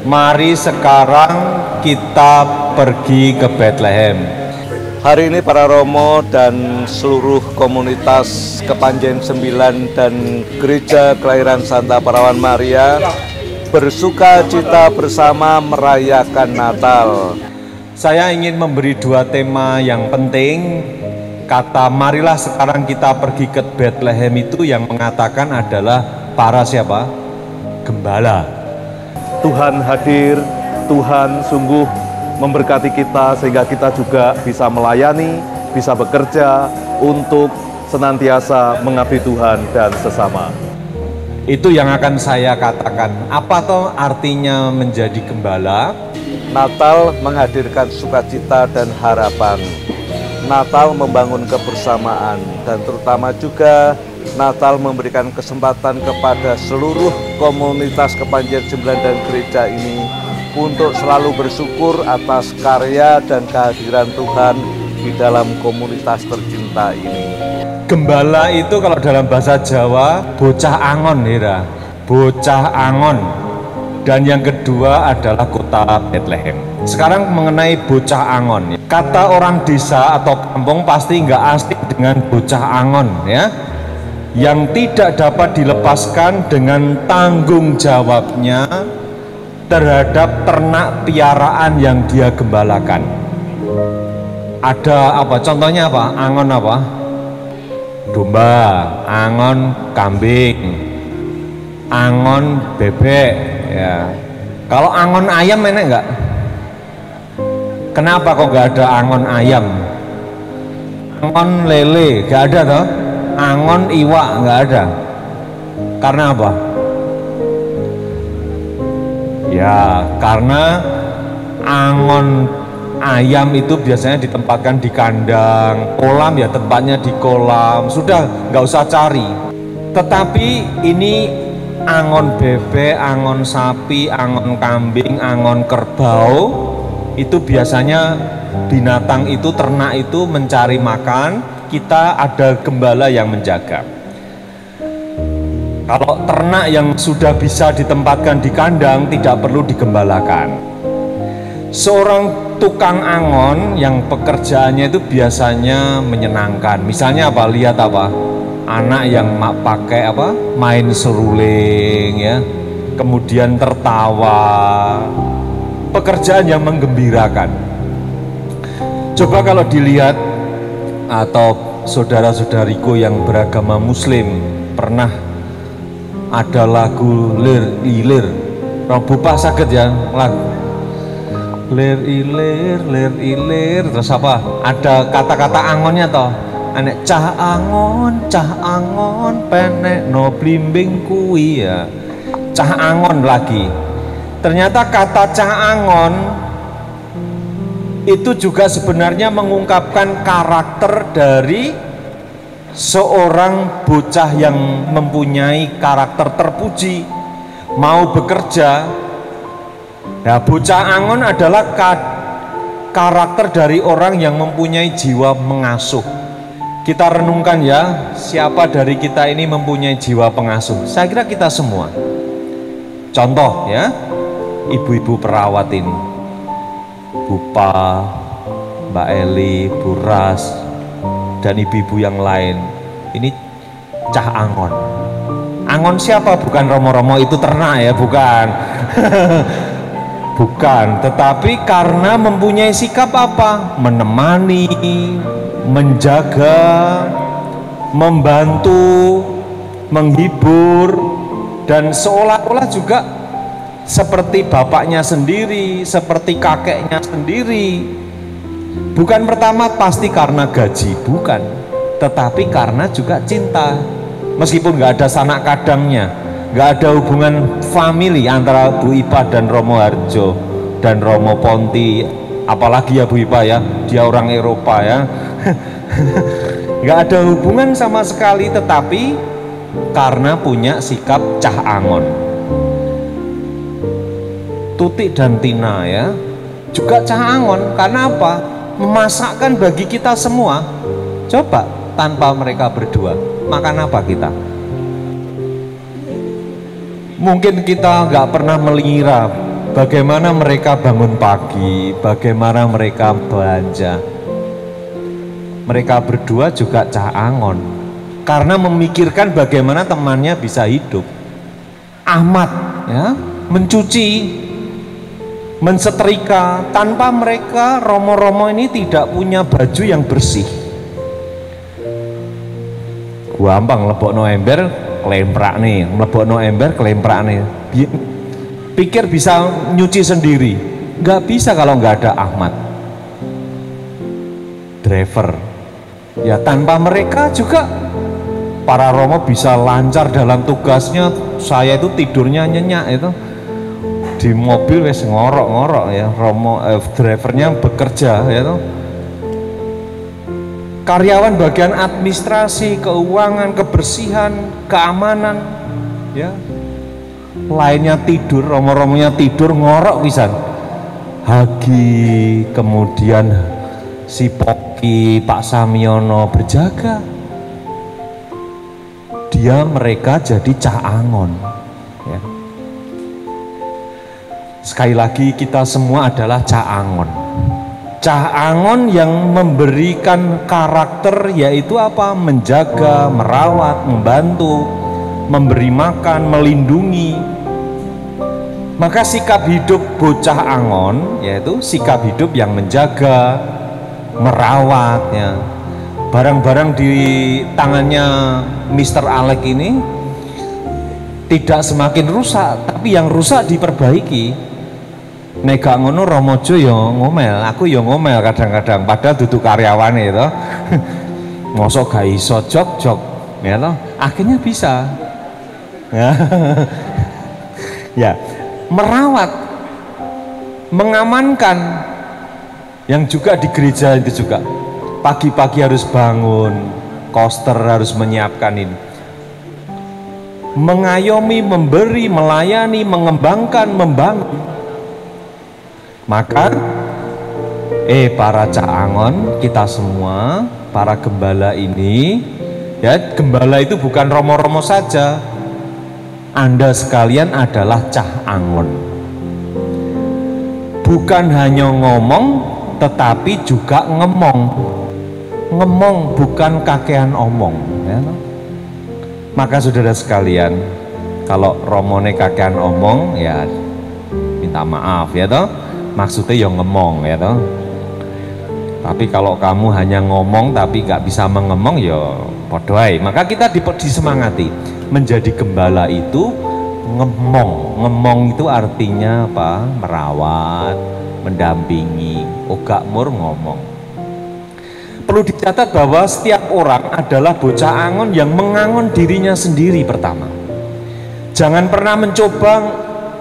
Mari sekarang kita pergi ke Bethlehem. Hari ini para Romo dan seluruh komunitas Kepanjen 9 dan Gereja Kelahiran Santa Perawan Maria bersuka cita bersama merayakan Natal. Saya ingin memberi dua tema yang penting. Kata marilah sekarang kita pergi ke Bethlehem itu yang mengatakan adalah para siapa? Gembala. Tuhan hadir, Tuhan sungguh memberkati kita sehingga kita juga bisa melayani, bisa bekerja untuk senantiasa mengabdi Tuhan dan sesama. Itu yang akan saya katakan. Apa toh artinya menjadi gembala? Natal menghadirkan sukacita dan harapan. Natal membangun kebersamaan dan terutama juga Natal memberikan kesempatan kepada seluruh komunitas Kepanjen 9 dan gereja ini untuk selalu bersyukur atas karya dan kehadiran Tuhan di dalam komunitas tercinta ini. Gembala itu kalau dalam bahasa Jawa bocah angon, Hera. Bocah angon. Dan yang kedua adalah kota Bethlehem. Sekarang mengenai bocah angon. Kata orang desa atau kampung pasti nggak asing dengan bocah angon, ya. Yang tidak dapat dilepaskan dengan tanggung jawabnya terhadap ternak piaraan yang dia gembalakan. Ada apa? Contohnya apa? Angon apa? Domba, angon kambing, angon bebek, ya. Kalau angon ayam enak nggak? Kenapa kok nggak ada angon ayam? Angon lele nggak ada toh? Angon iwak nggak ada. Karena apa? Ya, karena angon ayam itu biasanya ditempatkan di kandang, kolam ya tempatnya di kolam, sudah nggak usah cari. Tetapi ini angon bebek, angon sapi, angon kambing, angon kerbau, itu biasanya binatang itu, ternak itu mencari makan, kita ada gembala yang menjaga. Kalau ternak yang sudah bisa ditempatkan di kandang tidak perlu digembalakan. Seorang tukang angon yang pekerjaannya itu biasanya menyenangkan. Misalnya apa? Lihat apa? Anak yang pakai apa? Main seruling, ya. Kemudian tertawa. Pekerjaan yang menggembirakan. Coba kalau dilihat atau saudara-saudariku yang beragama Muslim pernah ada lagu lir ilir. Bupa sakit ya lagu lir ilir terus apa? Ada kata-kata angonnya toh. Anek cah angon penek no blimbing kui, ya. Cah angon lagi. Ternyata kata cah angon itu juga sebenarnya mengungkapkan karakter dari seorang bocah yang mempunyai karakter terpuji, mau bekerja. Nah, bocah angon adalah karakter dari orang yang mempunyai jiwa mengasuh. Kita renungkan ya, siapa dari kita ini mempunyai jiwa pengasuh? Saya kira kita semua. Contoh ya, ibu-ibu perawat ini. Bupa, Mbak Eli, Bu Ras, dan ibu-ibu yang lain. Ini cah angon. Angon siapa? Bukan romo-romo itu ternak ya, bukan. Bukan, tetapi karena mempunyai sikap apa? Menemani, menjaga, membantu, menghibur, dan seolah-olah juga seperti bapaknya sendiri, seperti kakeknya sendiri. Bukan pertama pasti karena gaji, bukan, tetapi karena juga cinta. Meskipun nggak ada sanak kadangnya, nggak ada hubungan famili antara Bu Ipa dan Romo Harjo dan Romo Ponti, apalagi ya Bu Ipa ya, dia orang Eropa ya. Nggak ada hubungan sama sekali, tetapi karena punya sikap cah angon. Tuti dan Tina ya juga cah angon. Karena apa? Memasakkan bagi kita semua. Coba tanpa mereka berdua makan apa kita? Mungkin kita nggak pernah mengira bagaimana mereka bangun pagi, bagaimana mereka belanja. Mereka berdua juga cah angon karena memikirkan bagaimana temannya bisa hidup. Ahmad ya mencuci, mensetrika. Tanpa mereka Romo-romo ini tidak punya baju yang bersih. Gampang lebokno ember kelemprak nih, lebokno ember kelemprak nih. Pikir bisa nyuci sendiri, nggak bisa kalau nggak ada Ahmad driver. Ya tanpa mereka juga para Romo bisa lancar dalam tugasnya. Saya itu tidurnya nyenyak itu di mobil wes ngorok-ngorok ya. Romo drivernya bekerja ya toh. Karyawan bagian administrasi, keuangan, kebersihan, keamanan ya. Lainnya tidur, Romo-romonya tidur ngorok pisan. Hagi, kemudian si Poki, Pak Samiono berjaga. Mereka jadi cah angon ya. Sekali lagi kita semua adalah cah angon. Cah angon yang memberikan karakter yaitu apa? Menjaga, merawat, membantu, memberi makan, melindungi. Maka sikap hidup bocah angon yaitu sikap hidup yang menjaga, merawatnya. Barang-barang di tangannya Mr. Alek ini tidak semakin rusak, tapi yang rusak diperbaiki. Nek gak ngono Romojo ya ngomel, aku ya ngomel kadang-kadang padahal duduk karyawan itu. Mosok gak iso jog-jog ya toh, akhirnya bisa. Ya, merawat, mengamankan, yang juga di gereja itu juga. Pagi-pagi harus bangun, koster harus menyiapkan ini. Mengayomi, memberi, melayani, mengembangkan, membangun. Maka, para cah angon, kita semua, para gembala ini, ya gembala itu bukan romo-romo saja. Anda sekalian adalah cah angon. Bukan hanya ngomong, tetapi juga ngemong. Ngomong bukan kakean omong ya. Maka saudara sekalian, kalau romone kakean omong ya minta maaf ya toh, maksudnya ya ngemong ya toh. Tapi kalau kamu hanya ngomong tapi gak bisa mengemong ya podoai. Maka kita disemangati menjadi gembala itu ngemong. Ngemong itu artinya apa? Merawat, mendampingi, ogak mur ngomong. Perlu dicatat bahwa setiap orang adalah bocah angon yang mengangon dirinya sendiri pertama. Jangan pernah mencoba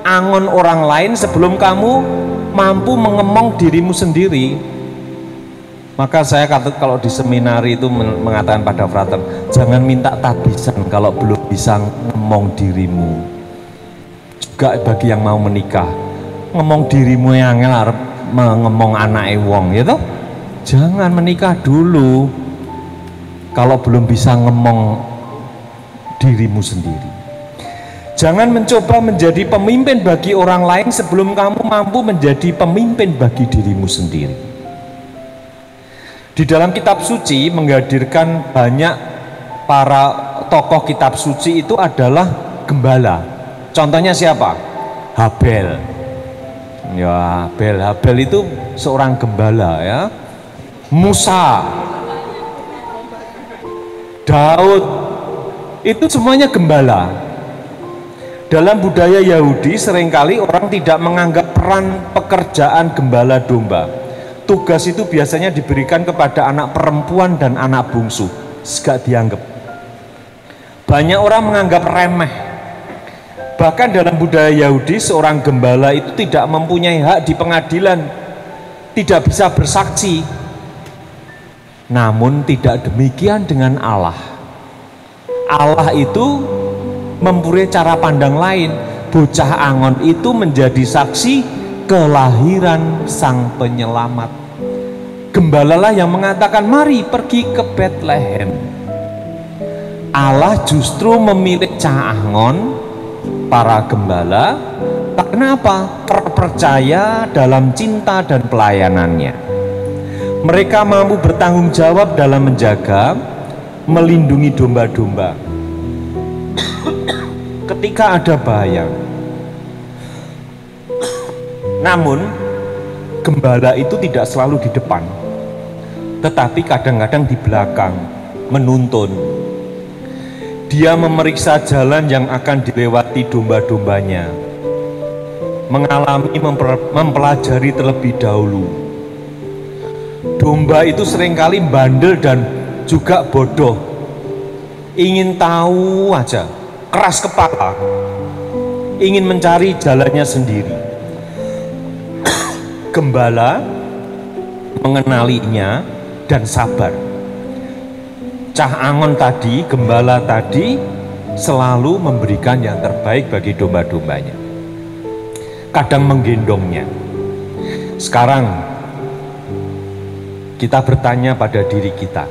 angon orang lain sebelum kamu mampu mengemong dirimu sendiri. Maka saya kalau di seminari itu mengatakan pada frater, jangan minta tabisan kalau belum bisa ngemong dirimu. Juga bagi yang mau menikah, ngemong dirimu yang angel mengemong anake wong ya toh. Jangan menikah dulu kalau belum bisa ngemong dirimu sendiri. Jangan mencoba menjadi pemimpin bagi orang lain sebelum kamu mampu menjadi pemimpin bagi dirimu sendiri. Di dalam kitab suci menghadirkan banyak para tokoh kitab suci itu adalah gembala. Contohnya siapa? Habel. Ya, Habel itu seorang gembala ya. Musa, Daud, itu semuanya gembala. Dalam budaya Yahudi seringkali orang tidak menganggap peran pekerjaan gembala domba. Tugas itu biasanya diberikan kepada anak perempuan dan anak bungsu, gak dianggap. Banyak orang menganggap remeh. Bahkan dalam budaya Yahudi seorang gembala itu tidak mempunyai hak di pengadilan, tidak bisa bersaksi. Namun tidak demikian dengan Allah. Allah itu mempunyai cara pandang lain. Bocah angon itu menjadi saksi kelahiran sang penyelamat. Gembalalah yang mengatakan mari pergi ke Bethlehem. Allah justru memilih cah angon, para gembala. Karena apa? terpercaya dalam cinta dan pelayanannya. Mereka mampu bertanggung jawab dalam menjaga, melindungi domba-domba ketika ada bahaya. Namun, gembala itu tidak selalu di depan, tetapi kadang-kadang di belakang, menuntun. Dia memeriksa jalan yang akan dilewati domba-dombanya, mengalami, mempelajari terlebih dahulu. Domba itu seringkali bandel dan juga bodoh, ingin tahu aja, keras kepala, ingin mencari jalannya sendiri. Gembala mengenalinya dan sabar. Cah Angon tadi, gembala tadi, selalu memberikan yang terbaik bagi domba-dombanya, kadang menggendongnya. Sekarang kita bertanya pada diri kita,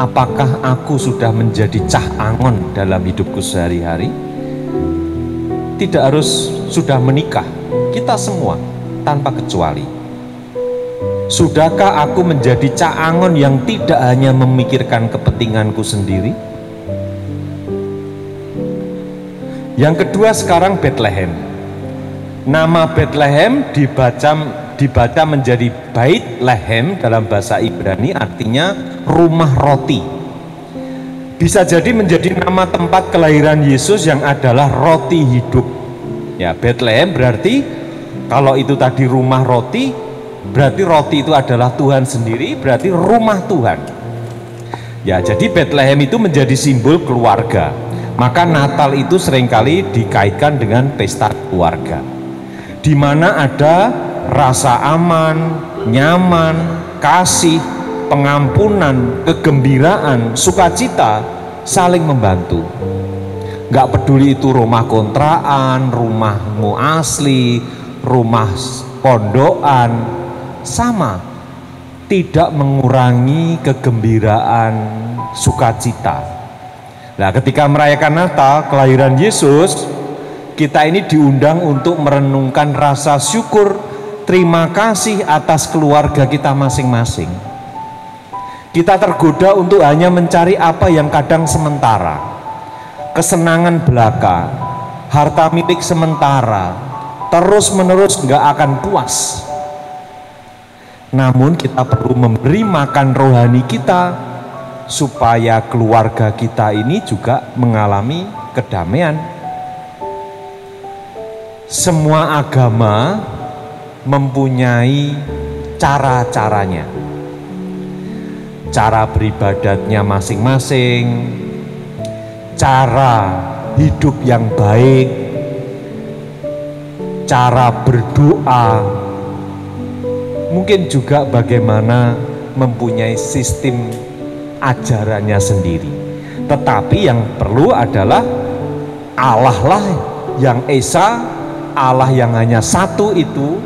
apakah aku sudah menjadi Cah Angon dalam hidupku sehari-hari? Tidak harus sudah menikah, kita semua tanpa kecuali. Sudahkah aku menjadi Cah Angon yang tidak hanya memikirkan kepentinganku sendiri? Yang kedua sekarang Bethlehem. Nama Bethlehem dibaca menjadi Bait Lehem dalam bahasa Ibrani, artinya rumah roti. Bisa jadi menjadi nama tempat kelahiran Yesus yang adalah roti hidup. Ya, Bethlehem berarti kalau itu tadi rumah roti, berarti roti itu adalah Tuhan sendiri, berarti rumah Tuhan. Ya, jadi Bethlehem itu menjadi simbol keluarga. Maka Natal itu seringkali dikaitkan dengan pesta keluarga, di mana ada rasa aman, nyaman, kasih, pengampunan, kegembiraan, sukacita, saling membantu. Gak peduli itu rumah kontrakan, rumahmu asli, rumah pondokan, sama, tidak mengurangi kegembiraan, sukacita. Nah, ketika merayakan Natal, kelahiran Yesus, kita ini diundang untuk merenungkan rasa syukur, terima kasih atas keluarga kita masing-masing. Kita tergoda untuk hanya mencari apa yang kadang sementara, kesenangan belaka, harta milik sementara, terus-menerus nggak akan puas. Namun kita perlu memberi makan rohani kita supaya keluarga kita ini juga mengalami kedamaian. Semua agama mempunyai cara-caranya, cara beribadatnya masing-masing, cara hidup yang baik, cara berdoa, mungkin juga bagaimana mempunyai sistem ajarannya sendiri. Tetapi yang perlu adalah Allah lah yang esa, Allah yang hanya satu itu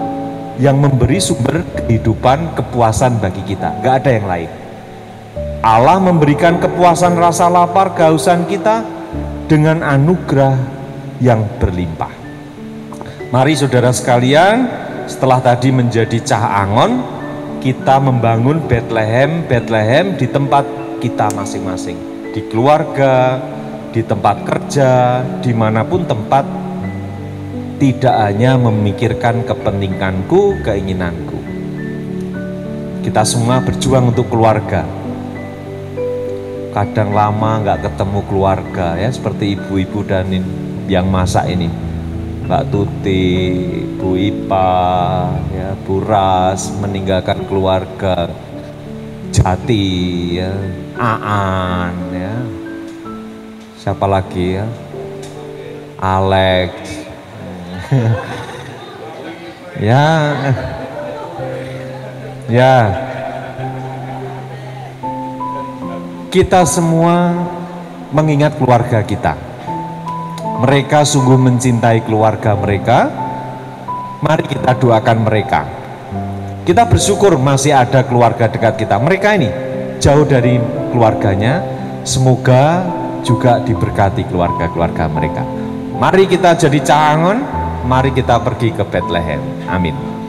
yang memberi sumber kehidupan, kepuasan bagi kita, gak ada yang lain. Allah memberikan kepuasan rasa lapar, kehausan kita dengan anugerah yang berlimpah. Mari saudara sekalian, setelah tadi menjadi Cah Angon, kita membangun Bethlehem di tempat kita masing-masing, di keluarga, di tempat kerja, dimanapun tempat. Tidak hanya memikirkan kepentinganku, keinginanku. Kita semua berjuang untuk keluarga. Kadang lama nggak ketemu keluarga, ya seperti ibu-ibu dan yang masak ini, Mbak Tuti, Bu Ipa, ya, Bu Ras, meninggalkan keluarga. Jati, ya, Aan, ya, siapa lagi ya, Alex, ya, ya, kita semua mengingat keluarga kita. Mereka sungguh mencintai keluarga mereka. Mari kita doakan mereka. Kita bersyukur masih ada keluarga dekat kita. Mereka ini jauh dari keluarganya, semoga juga diberkati keluarga-keluarga mereka. Mari kita jadi Cah Angon, mari kita pergi ke Bethlehem. Amin.